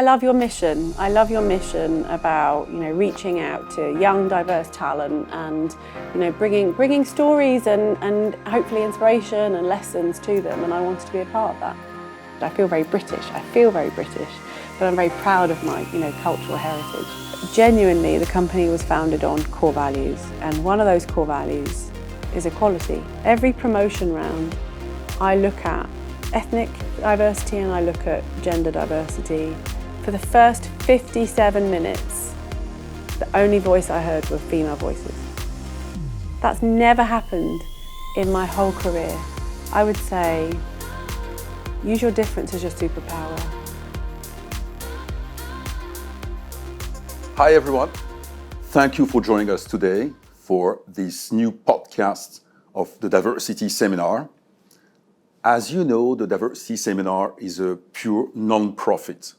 I love your mission. I love your mission about, reaching out to young, diverse talent and, bringing stories and hopefully inspiration and lessons to them. And I wanted to be a part of that. I feel very British. But I'm very proud of my, cultural heritage. Genuinely, the company was founded on core values, and one of those core values is equality. Every promotion round, I look at ethnic diversity and I look at gender diversity. For the first 57 minutes, the only voice I heard were female voices. That's never happened in my whole career. I would say, use your difference as your superpower. Hi everyone, thank you for joining us today for this new podcast of the Diversity Seminar. As you know, the Diversity Seminar is a pure non-profit.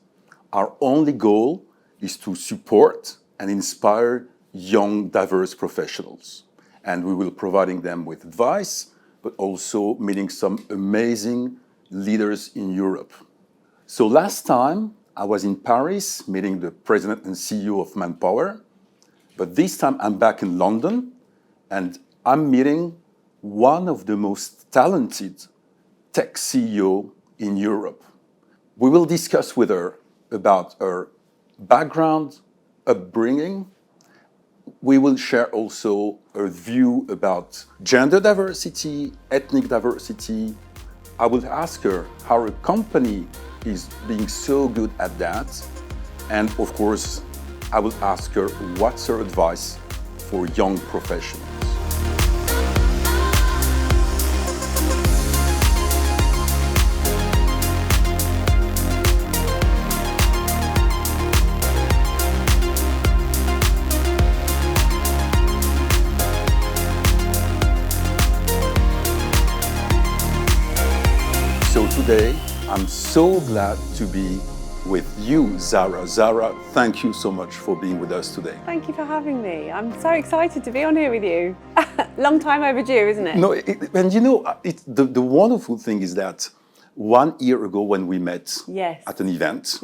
Our only goal is to support and inspire young, diverse professionals. And we will be providing them with advice, but also meeting some amazing leaders in Europe. So last time, I was in Paris meeting the president and CEO of Manpower, but this time I'm back in London and I'm meeting one of the most talented tech CEO in Europe. We will discuss with her about her background, upbringing. We will share also her view about gender diversity, ethnic diversity. I will ask her how her company is being so good at that. And of course, I will ask her what's her advice for young professionals. So today, I'm so glad to be with you, Zahra. Zahra, thank you so much for being with us today. Thank you for having me. I'm so excited to be on here with you. Long time overdue, isn't it? No, the wonderful thing is that 1 year ago when we met at an event,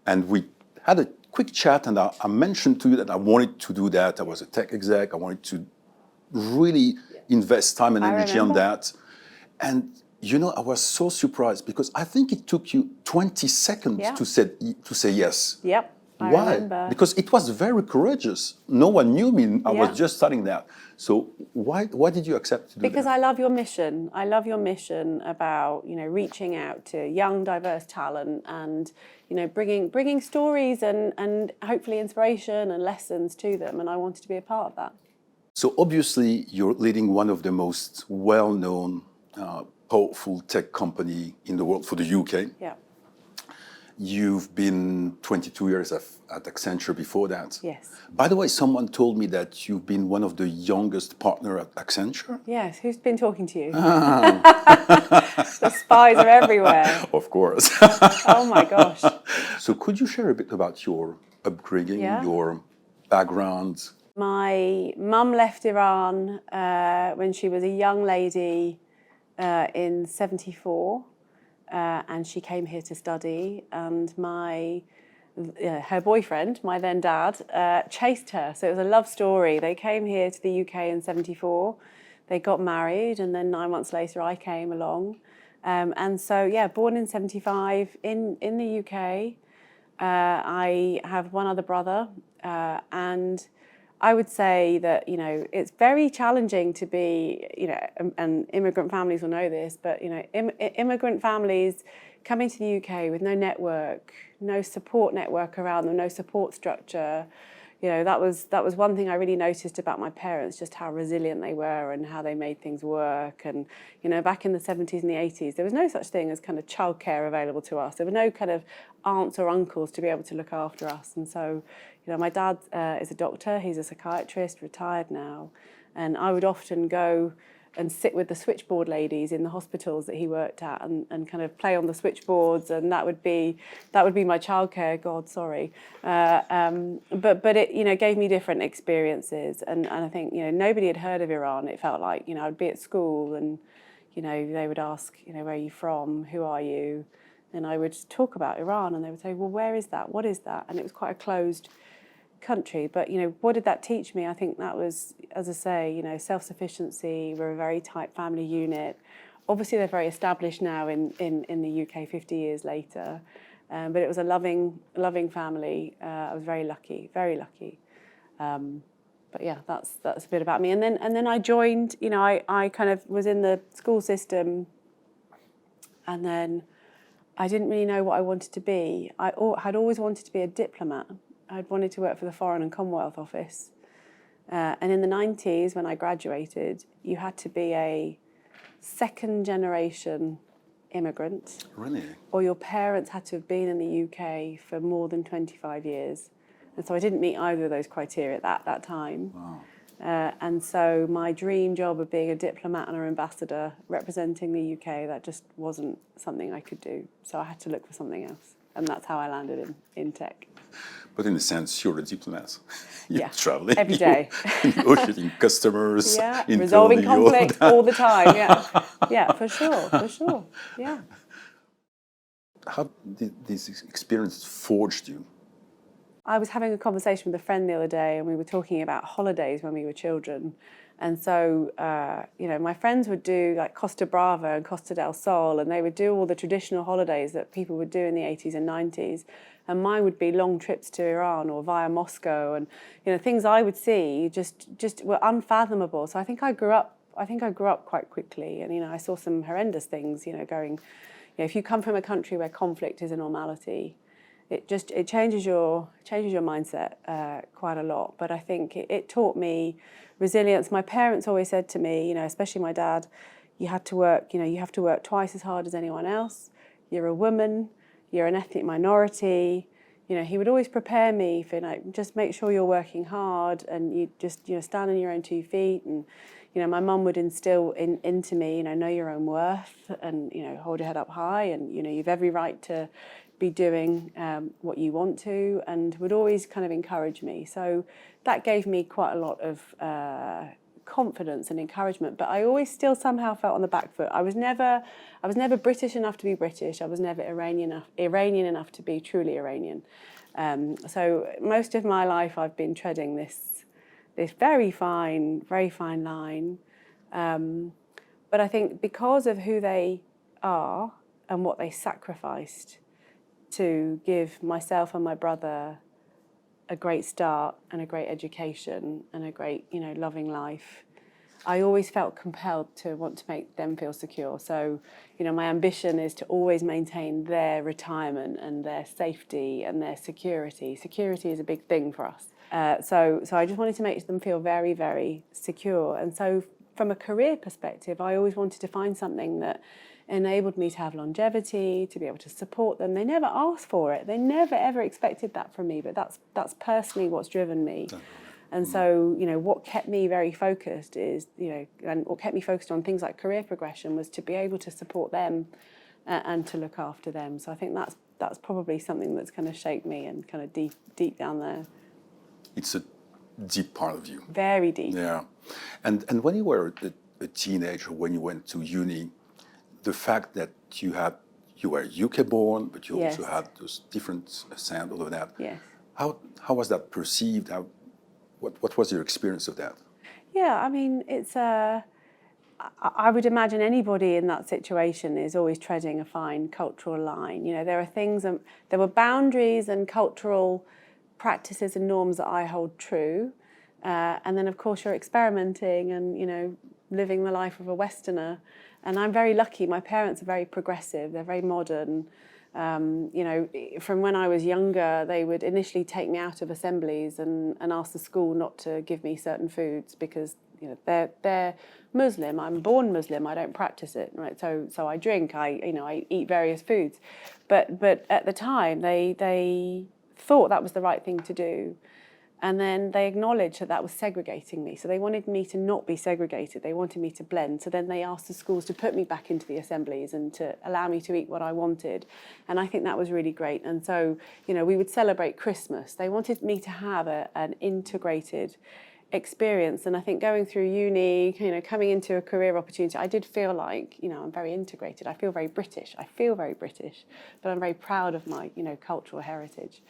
and we had a quick chat, and I mentioned to you that I wanted to do that. I was a tech exec. I wanted to really invest time and energy on that. And I was so surprised because I think it took you 20 seconds to say yes. Yep. Why? Remember. Because it was very courageous. No one knew me. I was just starting that. So why did you accept to do that? Because I love your mission. I love your mission about reaching out to young, diverse talent and bringing stories and hopefully inspiration and lessons to them. And I wanted to be a part of that. So obviously you're leading one of the most well-known, powerful tech company in the world for the UK. Yeah. You've been 22 years at Accenture before that. Yes. By the way, someone told me that you've been one of the youngest partner at Accenture. Yes, who's been talking to you? The spies are everywhere. Of course. Oh my gosh. So could you share a bit about your upbringing, your background? My mum left Iran when she was a young lady in 74. And she came here to study, and her boyfriend, my then dad, chased her. So it was a love story. They came here to the UK in 74. They got married, and then 9 months later I came along. And so, born in 75 in the UK. I have one other brother, and I would say that, it's very challenging to be, and immigrant families will know this, but, immigrant families coming to the UK with no network, no support network around them, no support structure. That was one thing I really noticed about my parents, just how resilient they were and how they made things work. And, back in the 70s and the 80s, there was no such thing as kind of childcare available to us. There were no kind of aunts or uncles to be able to look after us. And so, my dad is a doctor, he's a psychiatrist, retired now. And I would often go and sit with the switchboard ladies in the hospitals that he worked at and kind of play on the switchboards, and that would be my childcare. God, sorry, but it gave me different experiences, and I think nobody had heard of Iran. It felt like I'd be at school and they would ask where are you from, who are you, And I would talk about Iran, and they would say, well, where is that? What is that? And it was quite a closed country. But, what did that teach me? I think that was, as I say, self-sufficiency. We're a very tight family unit. Obviously, they're very established now in the UK 50 years later. But it was a loving family. I was very lucky, very lucky. But yeah, that's a bit about me. And then I joined. I kind of was in the school system, and then I didn't really know what I wanted to be. I had always wanted to be a diplomat. I'd wanted to work for the Foreign and Commonwealth Office. And in the 90s, when I graduated, you had to be a second generation immigrant. Really? Or your parents had to have been in the UK for more than 25 years. And so I didn't meet either of those criteria at that time. Wow. And so my dream job of being a diplomat and an ambassador representing the UK, that just wasn't something I could do. So I had to look for something else. And that's how I landed in tech. But in a sense, you're a diplomat. You're Yeah, traveling. every day. You're negotiating customers. Yeah, internally, resolving conflict all the time. Yeah, yeah, for sure. Yeah. How did this experience forged you? I was having a conversation with a friend the other day, and we were talking about holidays when we were children. And so, my friends would do like Costa Brava and Costa del Sol, and they would do all the traditional holidays that people would do in the 80s and 90s. And mine would be long trips to Iran or via Moscow, and things I would see just were unfathomable. So I think I grew up quite quickly, and I saw some horrendous things. Going, if you come from a country where conflict is a normality, it changes your mindset quite a lot. But I think it taught me resilience. My parents always said to me, especially my dad, you have to work twice as hard as anyone else. You're a woman. You're an ethnic minority. He would always prepare me for just make sure you're working hard, and you just stand on your own 2 feet. And my mum would instill into me, know your own worth, and hold your head up high, and you've every right to be doing what you want to, and would always kind of encourage me. So that gave me quite a lot of confidence and encouragement. But I always still somehow felt on the back foot. I was never British enough to be British. I was never Iranian enough to be truly Iranian. So most of my life I've been treading this very fine line. But I think because of who they are and what they sacrificed to give myself and my brother a great start and a great education and a great, loving life, I always felt compelled to want to make them feel secure. So, my ambition is to always maintain their retirement and their safety and their security. Security is a big thing for us. So I just wanted to make them feel very, very secure. And so from a career perspective, I always wanted to find something that enabled me to have longevity, to be able to support them. They never asked for it. They never, ever expected that from me, but that's personally what's driven me. And so, what kept me very focused is, and what kept me focused on things like career progression was to be able to support them and to look after them. So I think that's probably something that's kind of shaped me and kind of deep down there. It's a deep part of you. Very deep. Yeah. And when you were a teenager, when you went to uni, the fact that you were UK born, but you Yes. also had those different sound, all of that. Yes. How was that perceived? What was your experience of that? Yeah, I mean, I would imagine anybody in that situation is always treading a fine cultural line. There are things, there were boundaries and cultural practices and norms that I hold true. And then, of course, you're experimenting and, living the life of a Westerner. And I'm very lucky. My parents are very progressive. They're very modern. From when I was younger, they would initially take me out of assemblies and ask the school not to give me certain foods because they're Muslim. I'm born Muslim. I don't practice it, right? So I drink. I eat various foods, but at the time they thought that was the right thing to do. And then they acknowledged that was segregating me. So they wanted me to not be segregated. They wanted me to blend. So then they asked the schools to put me back into the assemblies and to allow me to eat what I wanted. And I think that was really great. And so, we would celebrate Christmas. They wanted me to have an integrated, experience. And I think going through uni, coming into a career opportunity, I did feel like, I'm very integrated. I feel very British. But I'm very proud of my, cultural heritage.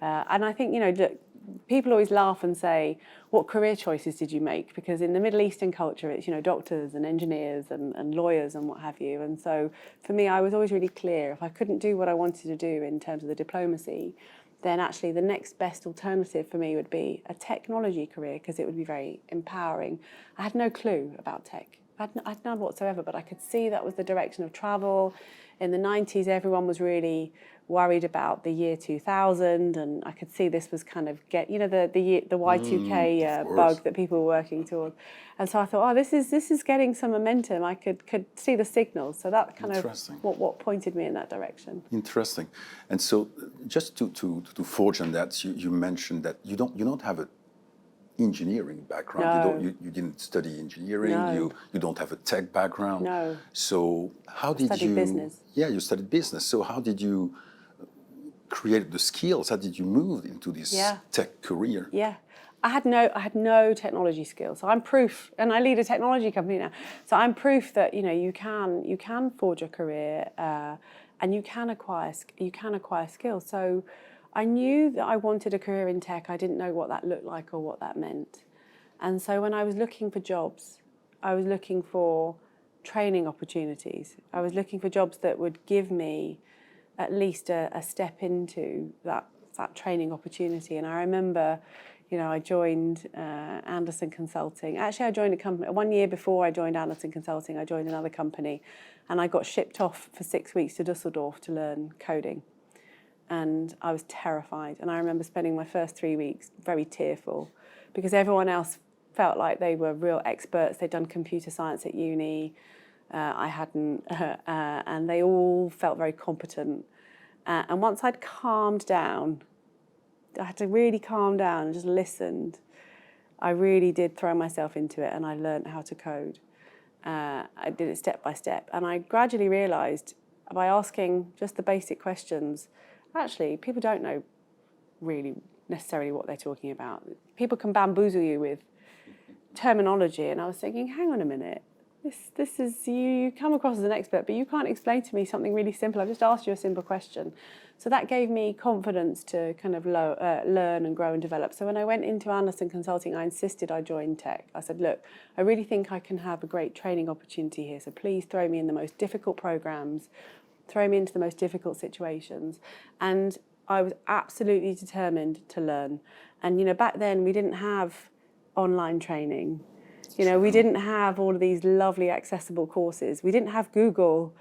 And I think, look, people always laugh and say, what career choices did you make? Because in the Middle Eastern culture, it's, doctors and engineers and lawyers and what have you. And so for me, I was always really clear. If I couldn't do what I wanted to do in terms of the diplomacy, then actually the next best alternative for me would be a technology career, because it would be very empowering. I had no clue about tech. I had none whatsoever, but I could see that was the direction of travel. In the 90s, everyone was really worried about the year 2000, and I could see this was kind of the Y2K bug that people were working towards. And so I thought, this is getting some momentum. I could see the signals. So that kind of what pointed me in that direction. Interesting. And so just to forge on that, you mentioned that you don't have a engineering background. No. You didn't study engineering. No. You don't have a tech background. No. So how did you studied business? Yeah, you studied business. So how did you create the skills? How did you move into this tech career? Yeah. I had no technology skills. So I'm proof, and I lead a technology company now. So I'm proof that you can forge a career and you can acquire skills. So I knew that I wanted a career in tech. I didn't know what that looked like or what that meant. And so when I was looking for jobs, I was looking for training opportunities. I was looking for jobs that would give me at least a step into that training opportunity. And I remember, I joined Anderson Consulting. Actually, I joined a company 1 year before I joined Anderson Consulting. I joined another company, and I got shipped off for 6 weeks to Dusseldorf to learn coding. And I was terrified. And I remember spending my first 3 weeks very tearful, because everyone else felt like they were real experts. They'd done computer science at uni. I hadn't. And they all felt very competent. And once I'd calmed down, I had to really calm down and just listened. I really did throw myself into it, and I learned how to code. I did it step by step. And I gradually realised, by asking just the basic questions, actually, people don't know really necessarily what they're talking about. People can bamboozle you with terminology, and I was thinking, hang on a minute, this is, you come across as an expert, but you can't explain to me something really simple. I've just asked you a simple question. So that gave me confidence to kind of learn and grow and develop. So when I went into Anderson Consulting, I insisted I join tech. I said, look, I really think I can have a great training opportunity here, so please throw me in the most difficult programs, throw me into the most difficult situations. And I was absolutely determined to learn. And, back then we didn't have online training. We didn't have all of these lovely accessible courses. We didn't have Google.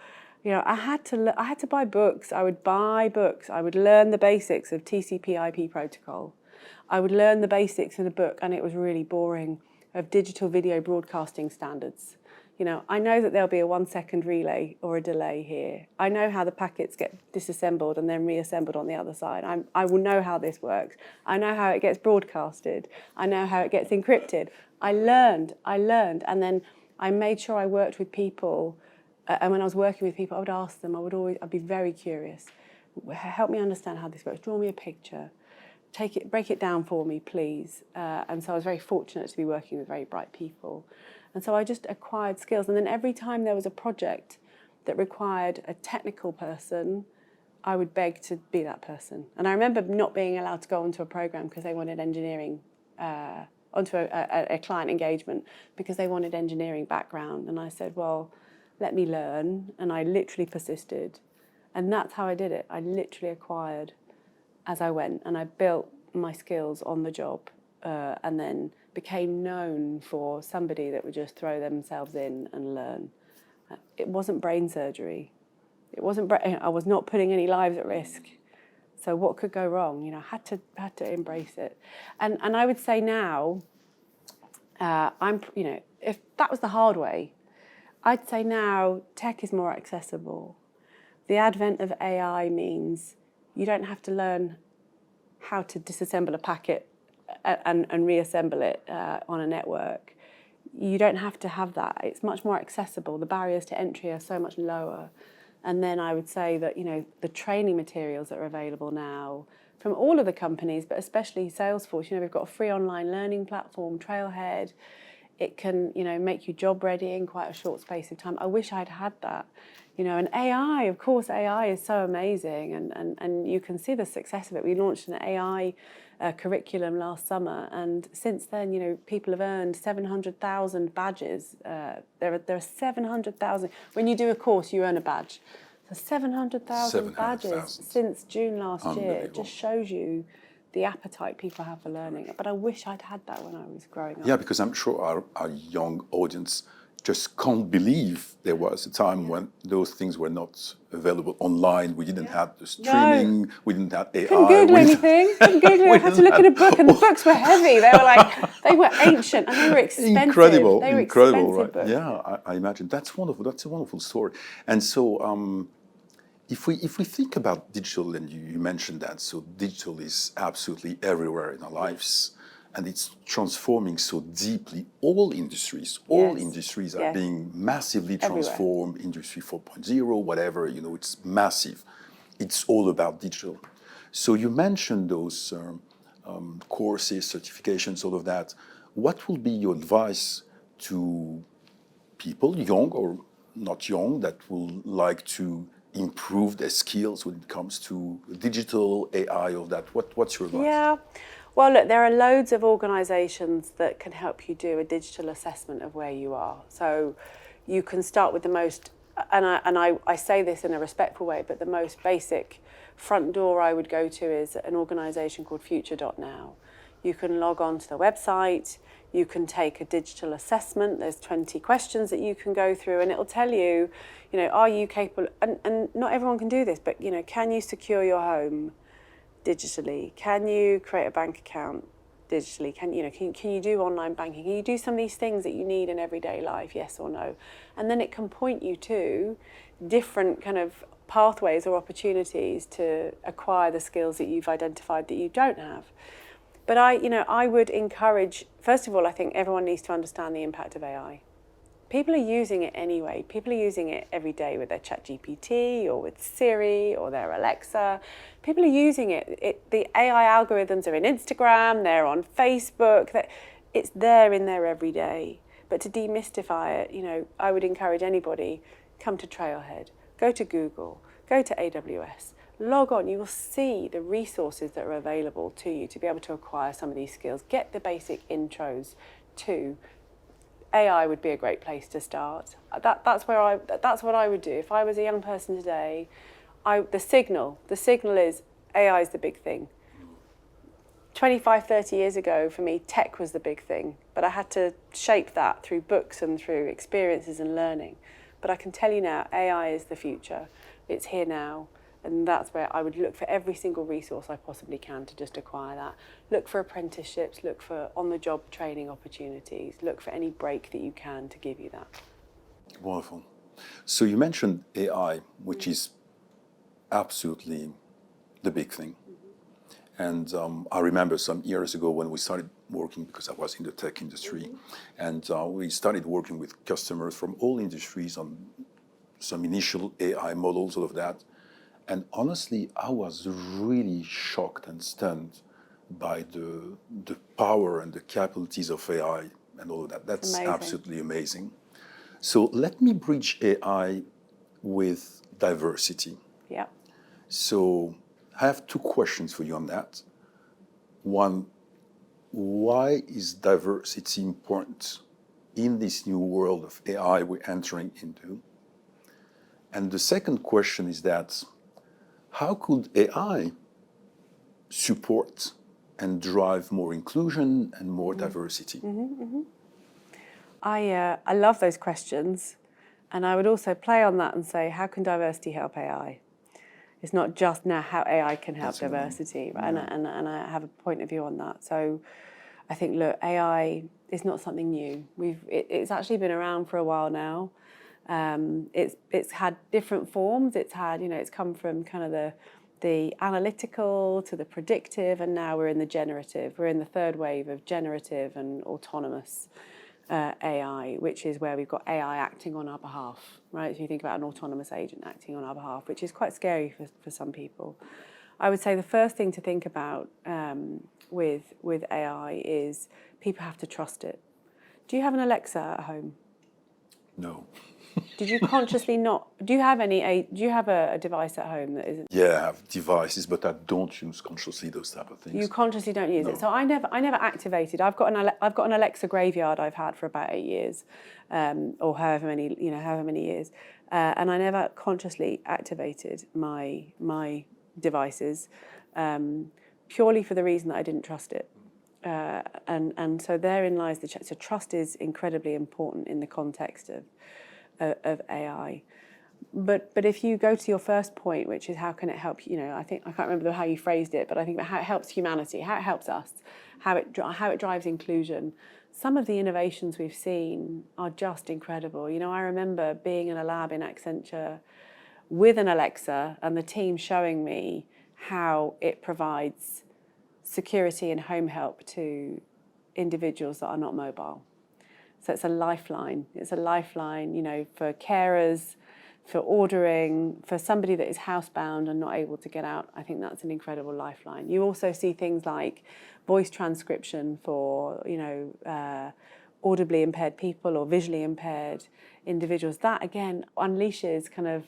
I had to buy books. I would buy books. I would learn the basics of TCP/IP protocol. I would learn the basics in a book, and it was really boring, of digital video broadcasting standards. I know that there'll be a 1 second relay or a delay here. I know how the packets get disassembled and then reassembled on the other side. I will know how this works. I know how it gets broadcasted. I know how it gets encrypted. I learned, and then I made sure I worked with people. And when I was working with people, I would ask them, I'd be very curious. Help me understand how this works. Draw me a picture. Break it down for me, please. And so I was very fortunate to be working with very bright people. And so I just acquired skills. And then every time there was a project that required a technical person, I would beg to be that person. And I remember not being allowed to go onto a program because they wanted engineering, onto a client engagement, because they wanted engineering background. And I said, well, let me learn. And I literally persisted. And that's how I did it. I literally acquired as I went. And I built my skills on the job, and then became known for somebody that would just throw themselves in and learn. It wasn't brain surgery. I was not putting any lives at risk. So what could go wrong? I had to embrace it. And I would say now, if that was the hard way, I'd say now tech is more accessible. The advent of AI means you don't have to learn how to disassemble a packet and reassemble it on a network. You don't have to have that. It's much more accessible. The barriers to entry are so much lower. And then I would say that, the training materials that are available now from all of the companies, but especially Salesforce. You know, we've got a free online learning platform, Trailhead. It can, you know, make you job ready in quite a short space of time. I wish I'd had that. You know, and AI, of course, AI is so amazing, and you can see the success of it. We launched an AI curriculum last summer, and since then, you know, people have earned 700,000 badges. There are 700,000. When you do a course, you earn a badge. So 700,000 badges since June last year. It just shows you the appetite people have for learning. But I wish I'd had that when I was growing up. Yeah, because I'm sure our young audience just can't believe there was a time when those things were not available online. We didn't have the streaming. We didn't have AI. Couldn't Google anything. Couldn't Google it. I had to look in a book, and the books were heavy. They were ancient, and they were expensive. Incredible, they were incredible, expensive right? books. Yeah, I imagine. That's wonderful. That's a wonderful story. And so, if we think about digital, and you mentioned that, so digital is absolutely everywhere in our lives. And it's transforming so deeply all industries. All industries are being massively transformed. Industry 4.0, whatever, you know, it's massive. It's all about digital. So you mentioned those courses, certifications, all of that. What will be your advice to people, young or not young, that will like to improve their skills when it comes to digital, AI, all that? What's your advice? Yeah. Well, look, there are loads of organisations that can help you do a digital assessment of where you are. So you can start with the most, and I say this in a respectful way, but the most basic front door I would go to is an organisation called Future.now. You can log on to the website, you can take a digital assessment, there's 20 questions that you can go through, and it'll tell you, you know, are you capable, and not everyone can do this, but, you know, can you secure your home digitally? Can you create a bank account digitally? Can you do online banking? Can you do some of these things that you need in everyday life? Yes or no? And then it can point you to different kind of pathways or opportunities to acquire the skills that you've identified that you don't have. But I would encourage, first of all, I think everyone needs to understand the impact of AI. People are using it anyway. People are using it every day with their ChatGPT or with Siri or their Alexa. People are using it. The AI algorithms are in Instagram, they're on Facebook. It's there in there every day. But to demystify it, you know, I would encourage anybody, come to Trailhead, go to Google, go to AWS, log on. You will see the resources that are available to you to be able to acquire some of these skills. Get the basic intros to AI would be a great place to start. That's what I would do. If I was a young person today, the signal is AI is the big thing. 25, 30 years ago, for me, tech was the big thing, but I had to shape that through books and through experiences and learning. But I can tell you now, AI is the future. It's here now. And that's where I would look for every single resource I possibly can to just acquire that. Look for apprenticeships, look for on-the-job training opportunities, look for any break that you can to give you that. Wonderful. So you mentioned AI, which is absolutely the big thing. And I remember some years ago when we started working, because I was in the tech industry, and we started working with customers from all industries on some initial AI models, all of that. And honestly, I was really shocked and stunned by the power and the capabilities of AI and all of that. That's amazing. Absolutely amazing. So let me bridge AI with diversity. Yeah. So I have two questions for you on that. One, why is diversity important in this new world of AI we're entering into? And the second question is that, how could AI support and drive more inclusion and more diversity? I love those questions, and I would also play on that and say, how can diversity help AI? It's not just now how AI can help diversity, right? Yeah. And I have a point of view on that. So I think, look, AI is not something new. It's actually been around for a while now. It's had different forms. It's come from kind of the analytical to the predictive, and now we're in the generative. We're in the third wave of generative and autonomous AI, which is where we've got AI acting on our behalf, right? So you think about an autonomous agent acting on our behalf, which is quite scary for some people. I would say the first thing to think about with AI is people have to trust it. Do you have an Alexa at home? No. Did you consciously not? Do you have a device at home that isn't? Yeah, I have devices, but I don't use consciously those type of things. You consciously don't use No. it. So I never activated. I've got an Alexa graveyard I've had for about 8 years, or however many years, and I never consciously activated my devices, purely for the reason that I didn't trust it. And so therein lies the so trust is incredibly important in the context of AI. But if you go to your first point, which is how can it help, I can't remember how you phrased it, but I think about how it helps humanity, how it helps us, how it drives inclusion. Some of the innovations we've seen are just incredible. I remember being in a lab in Accenture with an Alexa and the team showing me how it provides security and home help to individuals that are not mobile. So it's a lifeline. It's a lifeline, for carers, for ordering, for somebody that is housebound and not able to get out. I think that's an incredible lifeline. You also see things like voice transcription for, audibly impaired people or visually impaired individuals. That, again, unleashes kind of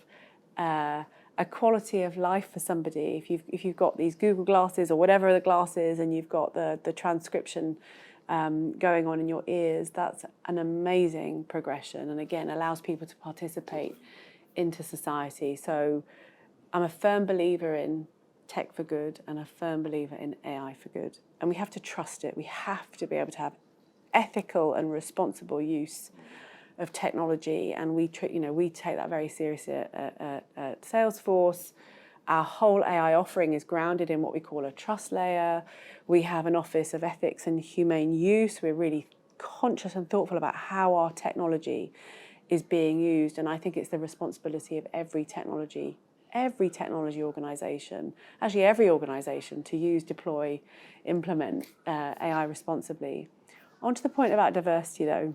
a quality of life for somebody. If you've got these Google glasses or whatever the glass is and you've got the transcription going on in your ears, that's an amazing progression, and again allows people to participate into society. So I'm a firm believer in tech for good and a firm believer in AI for good, and we have to trust it. We have to be able to have ethical and responsible use of technology, and we take that very seriously at Salesforce. Our whole AI offering is grounded in what we call a trust layer. We have an office of ethics and humane use. We're really conscious and thoughtful about how our technology is being used, and I think it's the responsibility of every technology organisation, actually every organisation, to use, deploy, implement AI responsibly. On to the point about diversity, though.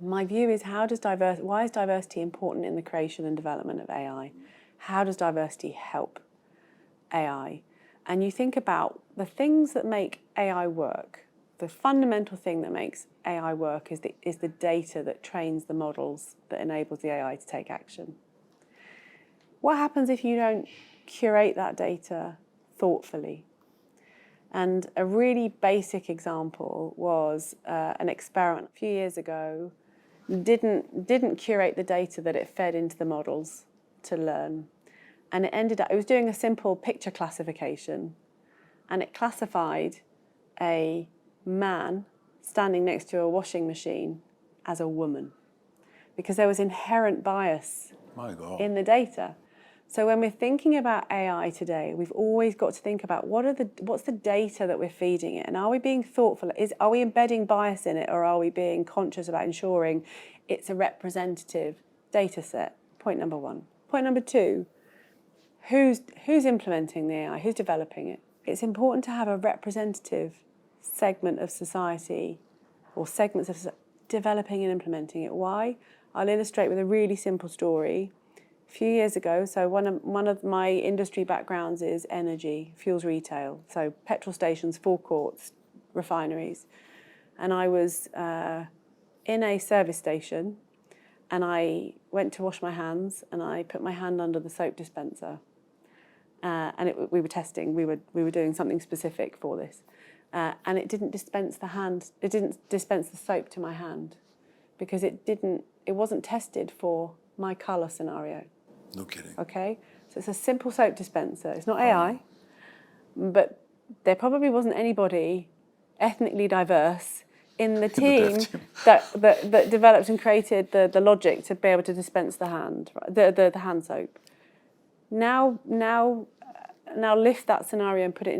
My view is why is diversity important in the creation and development of AI? How does diversity help AI? And you think about the things that make AI work. The fundamental thing that makes AI work is the data that trains the models that enables the AI to take action. What happens if you don't curate that data thoughtfully? And a really basic example was an experiment a few years ago. Didn't curate the data that it fed into the models to learn. And it was doing a simple picture classification, and it classified a man standing next to a washing machine as a woman, because there was inherent bias in the data. So when we're thinking about AI today, we've always got to think about what's the data that we're feeding it, and are we being thoughtful? Are we embedding bias in it, or are we being conscious about ensuring it's a representative data set? Point number one. Point number two, who's implementing the AI? Who's developing it? It's important to have a representative segment of society, or segments of developing and implementing it. Why? I'll illustrate with a really simple story. A few years ago, so one of my industry backgrounds is energy, fuels retail, so petrol stations, forecourts, refineries. And I was in a service station, and I went to wash my hands, and I put my hand under the soap dispenser. And we were testing, we were doing something specific for this. And it didn't dispense the soap to my hand, because it wasn't tested for my colour scenario. No kidding. Okay, so it's a simple soap dispenser. It's not AI, but there probably wasn't anybody ethnically diverse in the team that developed and created the logic to be able to dispense the hand soap. Now lift that scenario and put it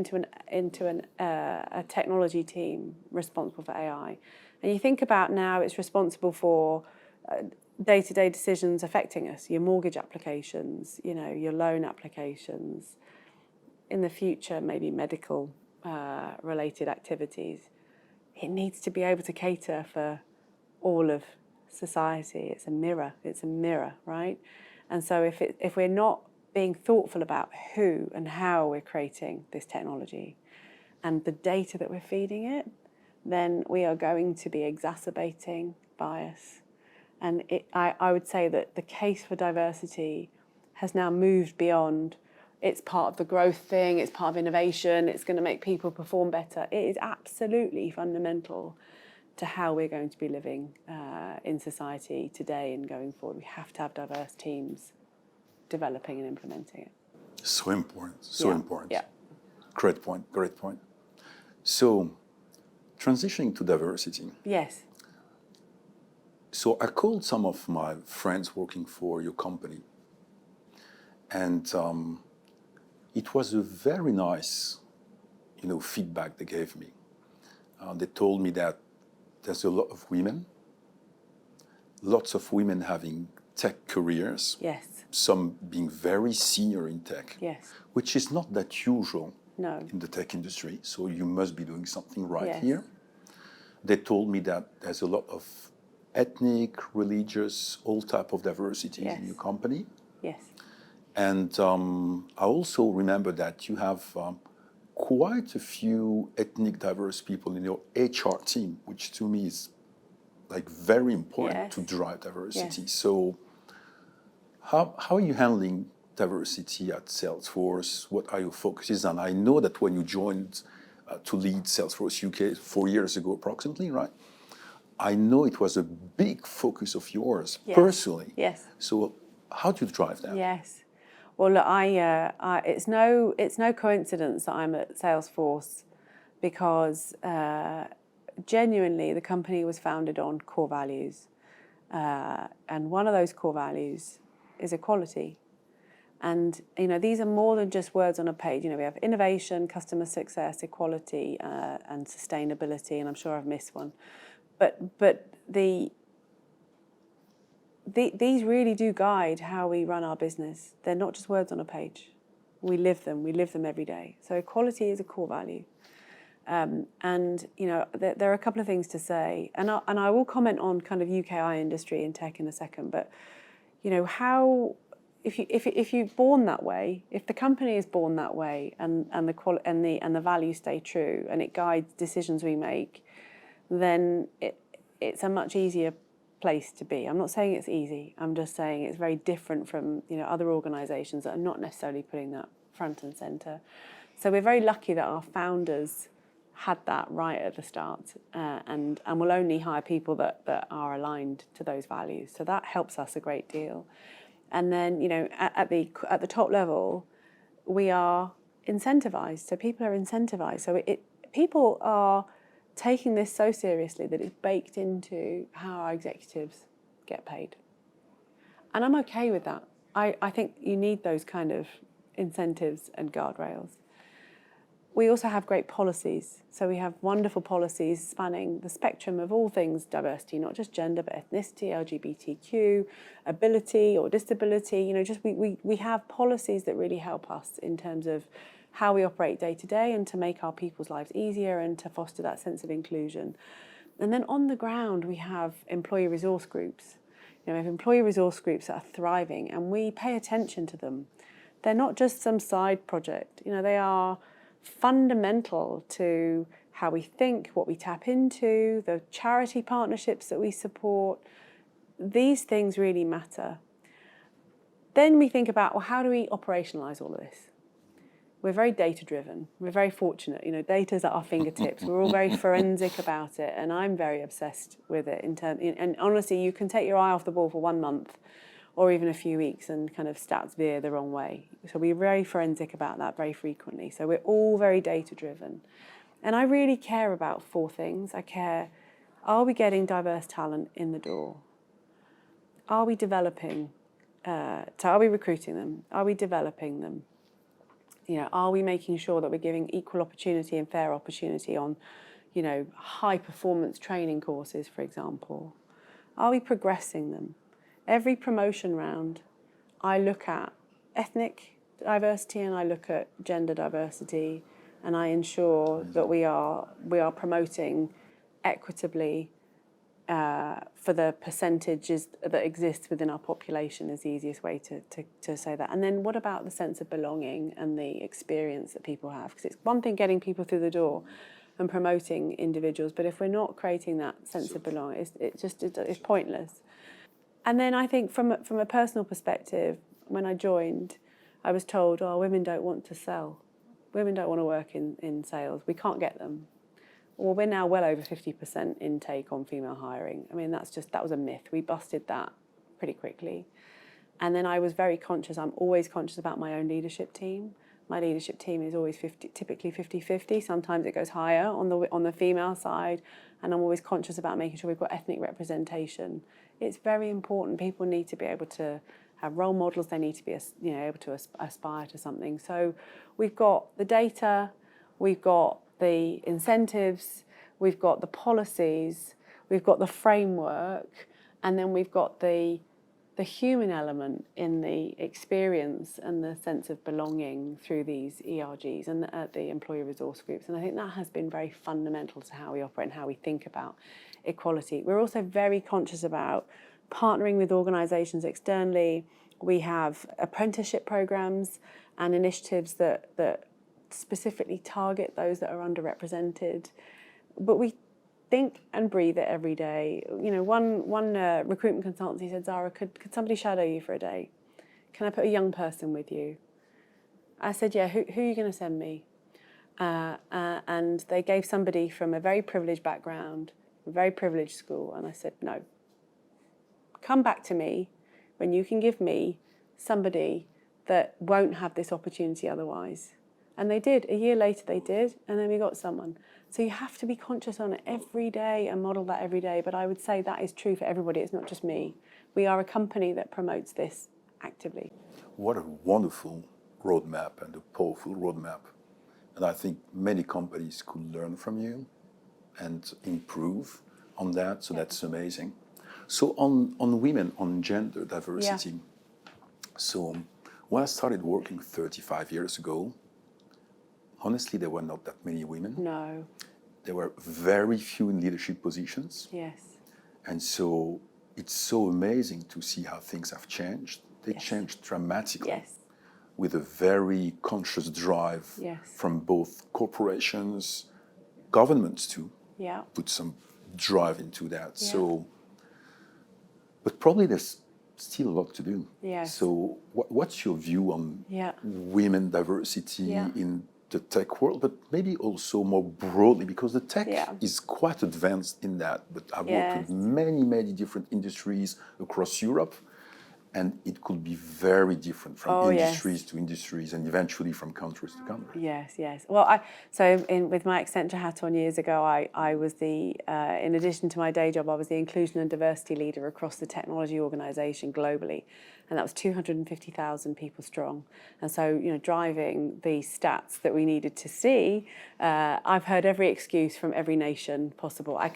into a technology team responsible for AI, and you think about now it's responsible for day-to-day decisions affecting us, your mortgage applications, your loan applications, in the future maybe medical related activities. It needs to be able to cater for all of society. It's a mirror, right? And so if we're not being thoughtful about who and how we're creating this technology and the data that we're feeding it, then we are going to be exacerbating bias. And I would say that the case for diversity has now moved beyond it's part of the growth thing, it's part of innovation, it's going to make people perform better. It is absolutely fundamental to how we're going to be living in society today and going forward. We have to have diverse teams developing and implementing it. So important, so important. Yeah. Great point, great point. So, transitioning to diversity. Yes. So I called some of my friends working for your company, and it was a very nice, feedback they gave me. They told me that there's a lot of women, lots of women having tech careers. Yes. Some being very senior in tech. Yes. Which is not that usual. No. In the tech industry. So you must be doing something right Yes. here. They told me that there's a lot of ethnic, religious, all type of diversity Yes. in your company. Yes. And I also remember that you have quite a few ethnic diverse people in your HR team, which to me is like very important Yes. to drive diversity. Yes. So how are you handling diversity at Salesforce? What are your focuses? And I know that when you joined to lead Salesforce UK 4 years ago approximately, right? I know it was a big focus of yours Yes. personally. Yes. So how do you drive that? Yes. Well, look, it's no coincidence that I'm at Salesforce because genuinely the company was founded on core values. And one of those core values is equality. And, these are more than just words on a page. We have innovation, customer success, equality, and sustainability, and I'm sure I've missed one. But these really do guide how we run our business. They're not just words on a page. We live them every day. So equality is a core value. There are a couple of things to say, and I will comment on kind of UKI industry and tech in a second. But how if you're born that way, if the company is born that way, and the values stay true, and it guides decisions we make, then it's a much easier place to be. I'm not saying it's easy. I'm just saying it's very different from other organisations that are not necessarily putting that front and centre. So we're very lucky that our founders had that right at the start, and will only hire people that are aligned to those values. So that helps us a great deal. And then at the top level, we are incentivized. So people are incentivized. So people are taking this so seriously that it's baked into how our executives get paid. And I'm okay with that. I think you need those kind of incentives and guardrails. We also have great policies. So we have wonderful policies spanning the spectrum of all things diversity, not just gender, but ethnicity, LGBTQ, ability or disability. We have policies that really help us in terms of how we operate day to day and to make our people's lives easier and to foster that sense of inclusion. And then on the ground, we have employee resource groups. We have employee resource groups that are thriving, and we pay attention to them. They're not just some side project. They are fundamental to how we think, what we tap into, the charity partnerships that we support. These things really matter. Then we think about, well, how do we operationalize all of this? We're very data-driven. We're very fortunate. Data's at our fingertips. We're all very forensic about it, and I'm very obsessed with it. And honestly, you can take your eye off the ball for 1 month or even a few weeks and kind of stats veer the wrong way. So we're very forensic about that very frequently. So we're all very data-driven. And I really care about 4 things. I care, are we getting diverse talent in the door? Are we developing? Are we recruiting them? Are we developing them? Are we making sure that we're giving equal opportunity and fair opportunity on, high performance training courses, for example? Are we progressing them? Every promotion round, I look at ethnic diversity and I look at gender diversity, and I ensure that we are promoting equitably for the percentages that exist within our population is the easiest way to say that. And then what about the sense of belonging and the experience that people have? Because it's one thing getting people through the door and promoting individuals, but if we're not creating that sense of belonging, it's pointless. And then I think from a personal perspective, when I joined, I was told, oh, women don't want to sell. Women don't want to work in sales. We can't get them. Well, we're now well over 50% intake on female hiring. I mean, that was a myth. We busted that pretty quickly. And then I was very conscious. I'm always conscious about my own leadership team. My leadership team is always typically 50-50. Sometimes it goes higher on the female side. And I'm always conscious about making sure we've got ethnic representation. It's very important. People need to be able to have role models. They need to be able to aspire to something. So we've got the data, we've got the incentives, we've got the policies, we've got the framework, and then we've got the human element in the experience and the sense of belonging through these ERGs and the employee resource groups. And I think that has been very fundamental to how we operate and how we think about equality. We're also very conscious about partnering with organisations externally. We have apprenticeship programmes and initiatives that specifically target those that are underrepresented. But we think and breathe it every day. You know, one recruitment consultancy said, Zahra, could somebody shadow you for a day? Can I put a young person with you? I said, yeah, who are you going to send me? And they gave somebody from a very privileged background, a very privileged school, and I said, no. Come back to me when you can give me somebody that won't have this opportunity otherwise. And they did. A year later they did, and then we got someone. So you have to be conscious on it every day and model that every day. But I would say that is true for everybody. It's not just me. We are a company that promotes this actively. What a wonderful roadmap and a powerful roadmap. And I think many companies could learn from you and improve on that. So that's amazing. So on women, on gender diversity. Yeah. So when I started working 35 years ago, honestly, there were not that many women. No. There were very few in leadership positions. Yes. And so it's so amazing to see how things have changed. They changed dramatically. Yes. With a very conscious drive from both corporations, governments too. Yeah. Put some drive into that. Yeah. So, but probably there's still a lot to do. Yes. So what's your view on women diversity in the tech world, but maybe also more broadly, because the tech is quite advanced in that, but I've worked with many, many different industries across Europe, and it could be very different from industries to industries and eventually from countries to countries. Yes, yes. Well, with my Accenture hat on years ago, I was in addition to my day job, I was the inclusion and diversity leader across the technology organisation globally. And that was 250,000 people strong. And so, you know, driving the stats that we needed to see, I've heard every excuse from every nation possible. And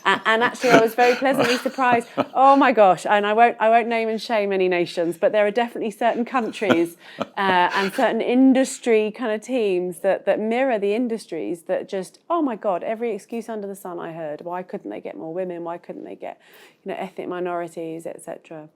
actually, I was very pleasantly surprised. Oh my gosh! And I won't name and shame any nations, but there are definitely certain countries and certain industry kind of teams that mirror the industries that just, oh my God, every excuse under the sun I heard. Why couldn't they get more women? Why couldn't they get, you know, ethnic minorities, etc.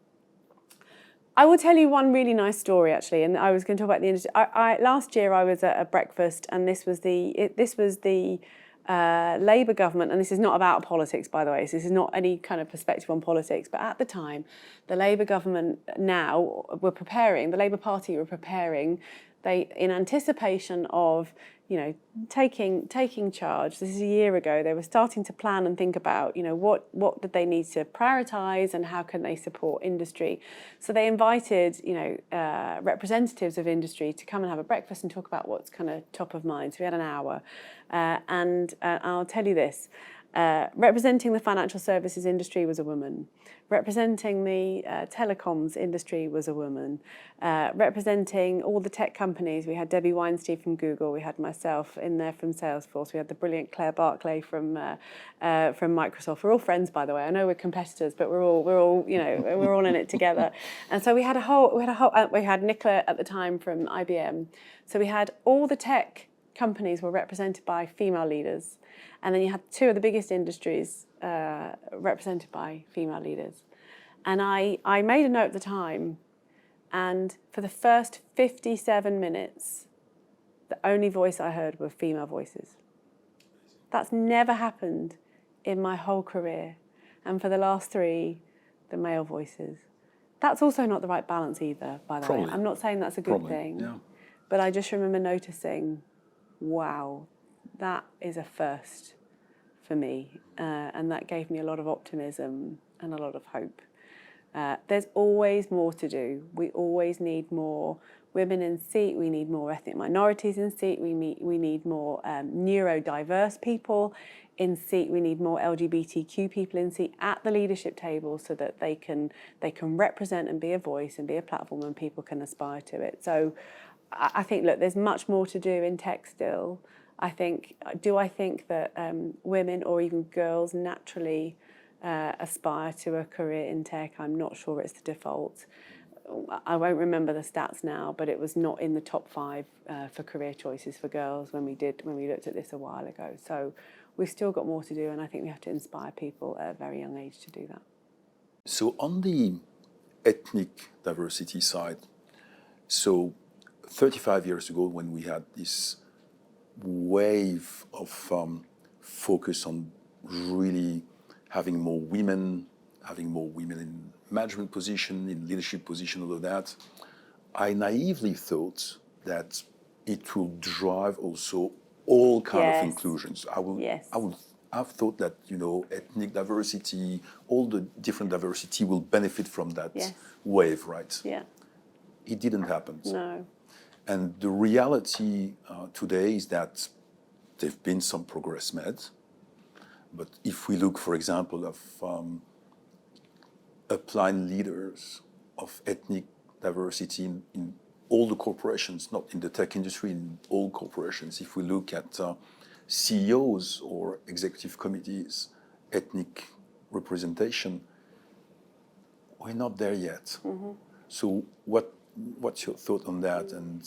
I will tell you one really nice story, actually, and I was going to talk about the industry. Last year I was at a breakfast, and this was the Labour government, and this is not about politics, by the way, so this is not any kind of perspective on politics, but at the time, the Labour government the Labour Party were preparing, in anticipation of, you know, taking charge. This is a year ago. They were starting to plan and think about, you know, what did they need to prioritise and how can they support industry. So they invited, you know, representatives of industry to come and have a breakfast and talk about what's kind of top of mind. So we had an hour, and I'll tell you this. Representing the financial services industry was a woman. Representing the telecoms industry was a woman. Representing all the tech companies, we had Debbie Weinstein from Google, we had myself in there from Salesforce, we had the brilliant Claire Barclay from Microsoft. We're all friends, by the way. I know we're competitors, but we're all you know, we're all in it together. And so we had Nicola at the time from IBM. So we had all the tech companies were represented by female leaders, and then you had two of the biggest industries represented by female leaders. And I made a note at the time, and for the first 57 minutes, the only voice I heard were female voices. That's never happened in my whole career. And for the last three, the male voices. That's also not the right balance either, by the way. I'm not saying that's a good thing. Yeah. But I just remember noticing, wow, that is a first for me. And that gave me a lot of optimism and a lot of hope. There's always more to do. We always need more women in seat. We need more ethnic minorities in seat. We need more neurodiverse people in seat. We need more LGBTQ people in seat at the leadership table, so that they can represent and be a voice and be a platform, and people can aspire to it. So I think, look, there's much more to do in tech still. I think that women or even girls naturally aspire to a career in tech? I'm not sure it's the default. I won't remember the stats now, but it was not in the top 5 for career choices for girls when we looked at this a while ago. So we've still got more to do, and I think we have to inspire people at a very young age to do that. So on the ethnic diversity side, so 35 years ago, when we had this wave of focus on really having more women in management position, in leadership position, all of that, I naively thought that it will drive also all kind of inclusions. I would have thought that, ethnic diversity, all the different diversity will benefit from that wave, right? Yeah. It didn't happen. No. And the reality today is that there have been some progress made. But if we look, for example, of applying leaders of ethnic diversity in all the corporations, not in the tech industry, in all corporations, if we look at CEOs or executive committees, ethnic representation, we're not there yet. Mm-hmm. So what's your thought on that? And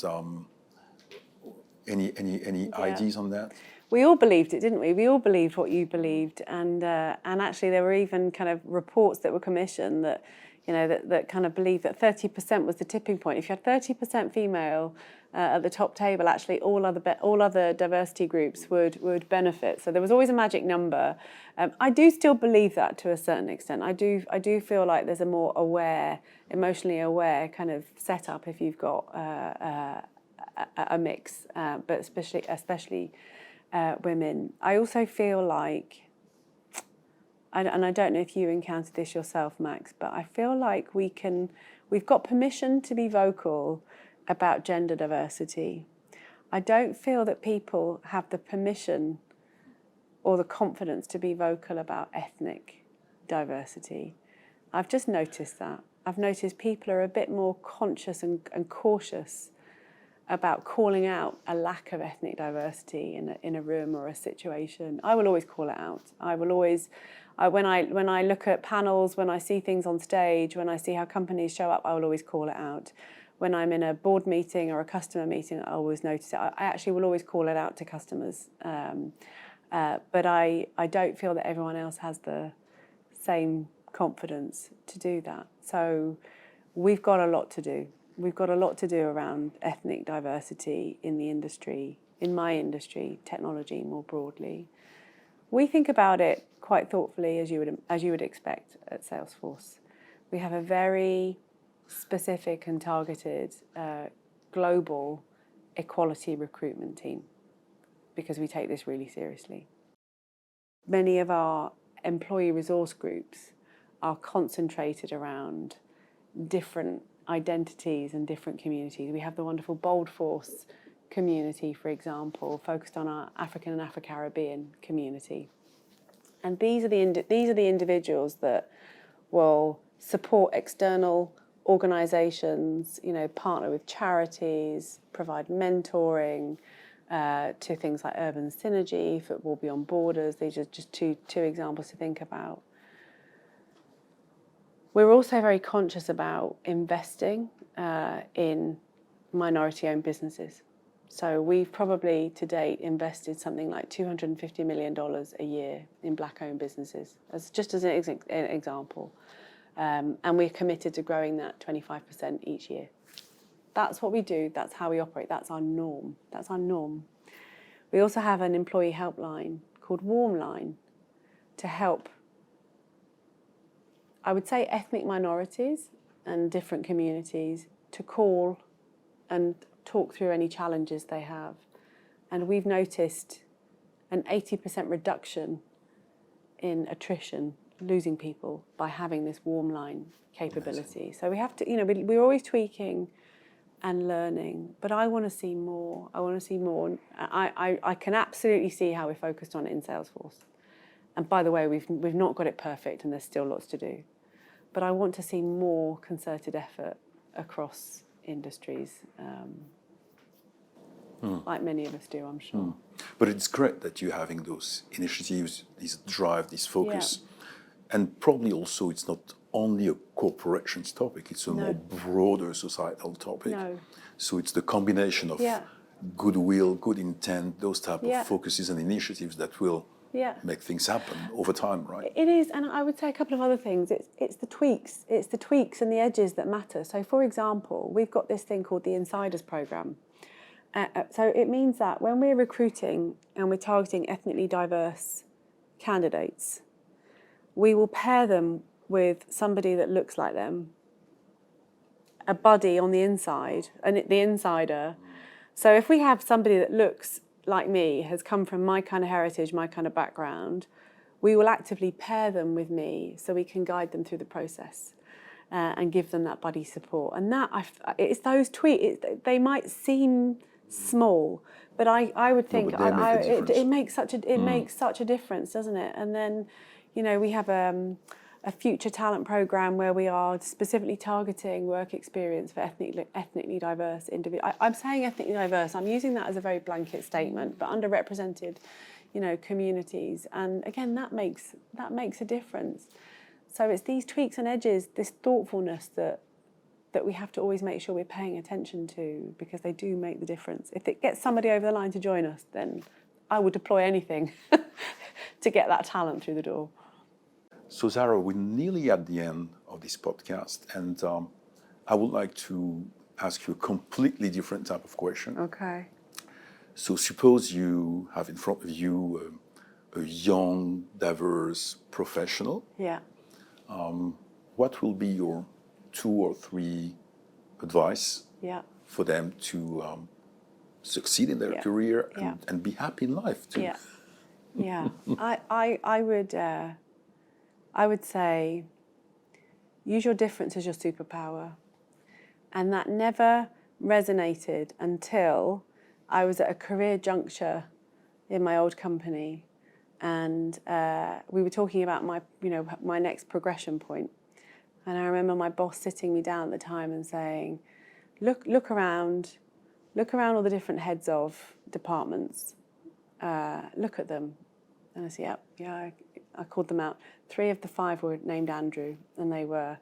any ideas on that? We all believed it, didn't we? We all believed what you believed, and actually there were even kind of reports that were commissioned that, that kind of believed that 30% was the tipping point. If you had 30% female at the top table, actually all other diversity groups would benefit. So there was always a magic number. I do still believe that to a certain extent. I do feel like there's a more aware, emotionally aware kind of setup if you've got a mix, but especially women. I also feel like, and I don't know if you encountered this yourself, Max, but I feel like we've got permission to be vocal about gender diversity. I don't feel that people have the permission or the confidence to be vocal about ethnic diversity. I've just noticed that. I've noticed people are a bit more conscious and cautious about calling out a lack of ethnic diversity in a room or a situation. I will always call it out. I will always, when I look at panels, when I see things on stage, when I see how companies show up, I will always call it out. When I'm in a board meeting or a customer meeting, I always notice it. I actually will always call it out to customers. But I don't feel that everyone else has the same confidence to do that. So we've got a lot to do. We've got a lot to do around ethnic diversity in the industry, in my industry, technology more broadly. We think about it quite thoughtfully, as you would expect at Salesforce. We have a very specific and targeted global equality recruitment team, because we take this really seriously. Many of our employee resource groups are concentrated around different identities and different communities. We have the wonderful Bold Force community, for example, focused on our African and Afro-Caribbean community. And these are the individuals that will support external organisations, partner with charities, provide mentoring to things like Urban Synergy, Football Beyond Borders. These are just two examples to think about. We're also very conscious about investing in minority-owned businesses. So we've probably to date invested something like $250 million a year in Black-owned businesses, just as an example. And we're committed to growing that 25% each year. That's what we do. That's how we operate. That's our norm. That's our norm. We also have an employee helpline called Warm Line to help, I would say, ethnic minorities and different communities to call and talk through any challenges they have. And we've noticed an 80% reduction in attrition, losing people, by having this Warm Line capability. So we have to, we're always tweaking and learning, but I want to see more. I want to see more. I can absolutely see how we're focused on it in Salesforce. And by the way, we've not got it perfect, and there's still lots to do. But I want to see more concerted effort across industries, like many of us do, I'm sure. But it's great that you're having those initiatives, this drive, this focus. Yeah. And probably also it's not only a corporations topic, it's a more broader societal topic. No. So it's the combination of goodwill, good intent, those type of focuses and initiatives that will make things happen over time, right? It is, and I would say a couple of other things. It's the tweaks. It's the tweaks and the edges that matter. So, for example, we've got this thing called the Insiders Programme. So it means that when we're recruiting and we're targeting ethnically diverse candidates, we will pair them with somebody that looks like them, a buddy on the inside, and the insider. So if we have somebody that looks like me, has come from my kind of heritage, my kind of background, we will actively pair them with me so we can guide them through the process and give them that buddy support. And it's those tweaks. They might seem small, but I would think it makes such a difference, doesn't it? And then, we have a future talent program where we are specifically targeting work experience for ethnically diverse individuals. I'm saying ethnically diverse. I'm using that as a very blanket statement, but underrepresented, communities. And again, that makes a difference. So it's these tweaks and edges, this thoughtfulness that we have to always make sure we're paying attention to, because they do make the difference. If it gets somebody over the line to join us, then I would deploy anything to get that talent through the door. So Zahra, we're nearly at the end of this podcast, and I would like to ask you a completely different type of question. Okay. So suppose you have in front of you a young, diverse professional. Yeah. What will be your 2 or 3 advice for them to succeed in their career and be happy in life too? Yeah. I would say use your difference as your superpower. And that never resonated until I was at a career juncture in my old company, and we were talking about my next progression point. And I remember my boss sitting me down at the time and saying, look around all the different heads of departments, look at them. And I said, I called them out. 3 of the 5 were named Andrew, and they were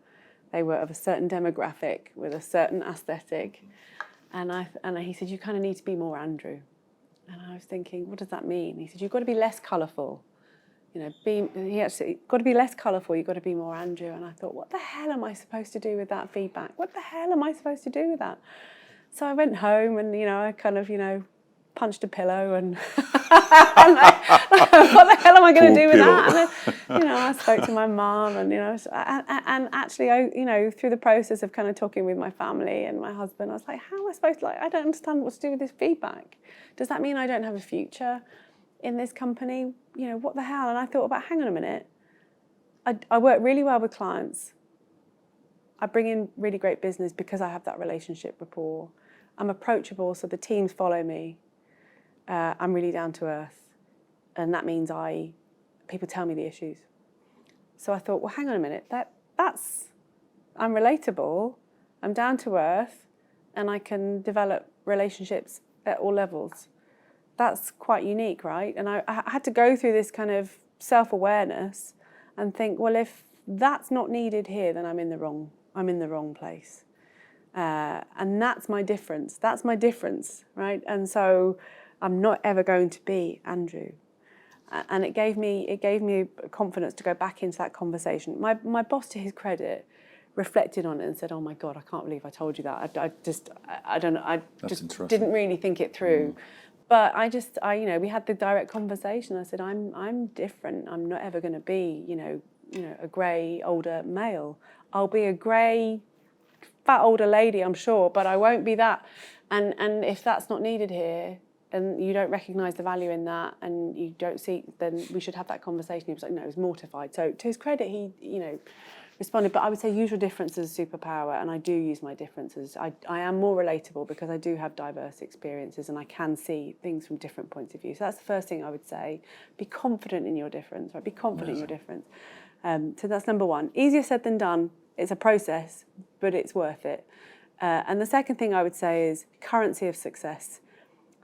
of a certain demographic with a certain aesthetic. And he said, you kind of need to be more Andrew. And I was thinking, what does that mean? He said, you've got to be less colourful. Got to be less colourful, you've got to be more Andrew. And I thought, what the hell am I supposed to do with that feedback? What the hell am I supposed to do with that? So I went home and, I kind of, punched a pillow and I'm like, what the hell am I going to do with that? And then, I spoke to my mum and, and actually, through the process of kind of talking with my family and my husband, I was like, how am I supposed to, I don't understand what to do with this feedback. Does that mean I don't have a future in this company? What the hell? And I thought about, hang on a minute. I work really well with clients. I bring in really great business because I have that relationship rapport. I'm approachable, so the teams follow me. I'm really down to earth. And that means people tell me the issues. So I thought, well, hang on a minute. I'm relatable, I'm down to earth, and I can develop relationships at all levels. That's quite unique, right? And I had to go through this kind of self-awareness and think, well, if that's not needed here, then I'm in the wrong place. And that's my difference. That's my difference, right? And so I'm not ever going to be Andrew. And it gave me confidence to go back into that conversation. My boss, to his credit, reflected on it and said, "Oh my God, I can't believe I told you that. I don't know. I just didn't really think it through." But we had the direct conversation. I said, "I'm different. I'm not ever going to be, a grey older male. I'll be a grey, fat older lady, I'm sure, but I won't be that. And if that's not needed here, and you don't recognise the value in that, and you don't see, then we should have that conversation." He was like, no, he was mortified. So to his credit, he, responded. But I would say use your difference as a superpower, and I do use my differences. I am more relatable because I do have diverse experiences, and I can see things from different points of view. So that's the first thing I would say. Be confident in your difference, right? Be confident in your difference. So that's number one. Easier said than done. It's a process, but it's worth it. And the second thing I would say is currency of success.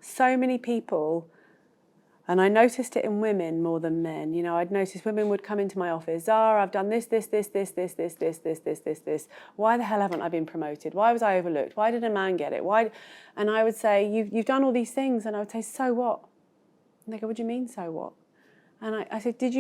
So many people, and I noticed it in women more than men. I'd noticed women would come into my office. Zahra, I've done this. Why the hell haven't I been promoted? Why was I overlooked? Why did a man get it? Why? And I would say, you've done all these things. And I would say, so what? And they go, what do you mean, so what? And I said, did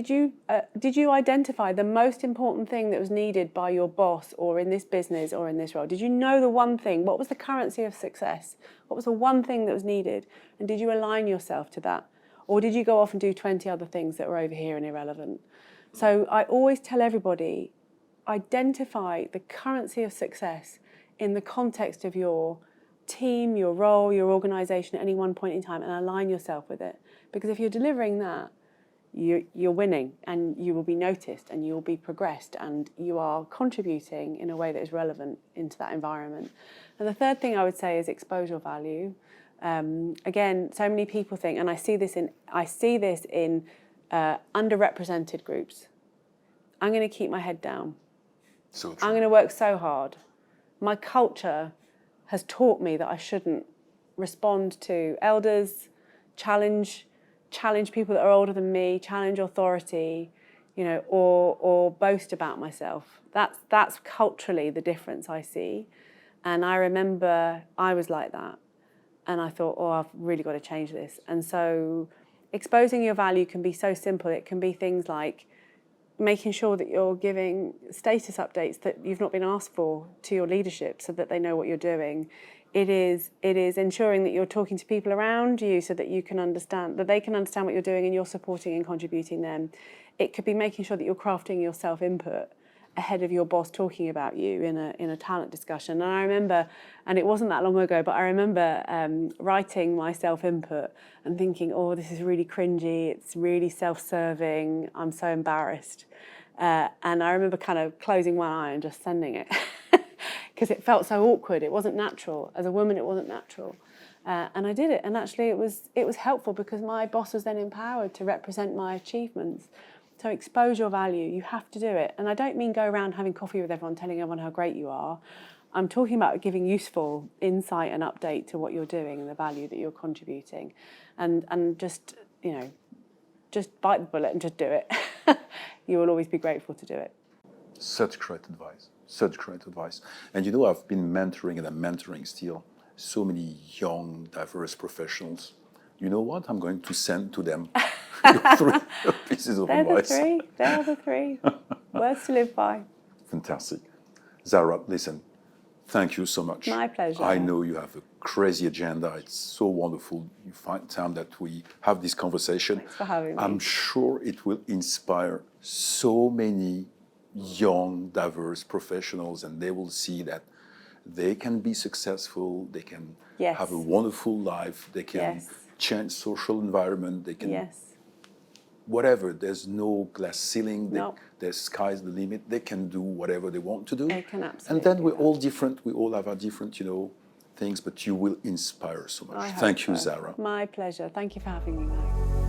you identify the most important thing that was needed by your boss, or in this business, or in this role? Did you know the one thing? What was the currency of success? What was the one thing that was needed? And did you align yourself to that? Or did you go off and do 20 other things that were over here and irrelevant? So I always tell everybody, identify the currency of success in the context of your team, your role, your organisation at any one point in time, and align yourself with it. Because if you're delivering that, you're winning, and you will be noticed, and you will be progressed, and you are contributing in a way that is relevant into that environment. And the third thing I would say is expose your value. Again, so many people think, and I see this in underrepresented groups. I'm going to keep my head down. So true. I'm going to work so hard. My culture has taught me that I shouldn't respond to elders, challenge people that are older than me, challenge authority, or boast about myself. That's culturally the difference I see. And I remember I was like that. And I thought, I've really got to change this. And so exposing your value can be so simple. It can be things like making sure that you're giving status updates that you've not been asked for to your leadership so that they know what you're doing. It is ensuring that you're talking to people around you so that you can understand, that they can understand what you're doing and you're supporting and contributing them. It could be making sure that you're crafting your self-input ahead of your boss talking about you in a talent discussion. And I remember, and it wasn't that long ago, but I remember writing my self-input and thinking, this is really cringy, it's really self-serving, I'm so embarrassed. And I remember kind of closing one eye and just sending it because it felt so awkward. It wasn't natural. As a woman, it wasn't natural. And I did it. And actually it was helpful because my boss was then empowered to represent my achievements. So expose your value. You have to do it. And I don't mean go around having coffee with everyone, telling everyone how great you are. I'm talking about giving useful insight and update to what you're doing and the value that you're contributing. And just bite the bullet and just do it. You will always be grateful to do it. Such great advice. Such great advice. And I've been mentoring, and I'm mentoring still so many young, diverse professionals. You know what? I'm going to send to them 3 pieces of advice. They're the three. Words to live by. Fantastic. Zahra, listen, thank you so much. My pleasure. I know you have a crazy agenda. It's so wonderful you find time that we have this conversation. Thanks for having me. I'm sure it will inspire so many young, diverse professionals, and they will see that they can be successful, they can have a wonderful life, they can change social environment, they can whatever. There's no glass ceiling, the sky's the limit. They can do whatever they want to do. They can absolutely. And then we're all different, we all have our different, things, but you will inspire so much. Thank you, Zahra. My pleasure. Thank you for having me, Mike.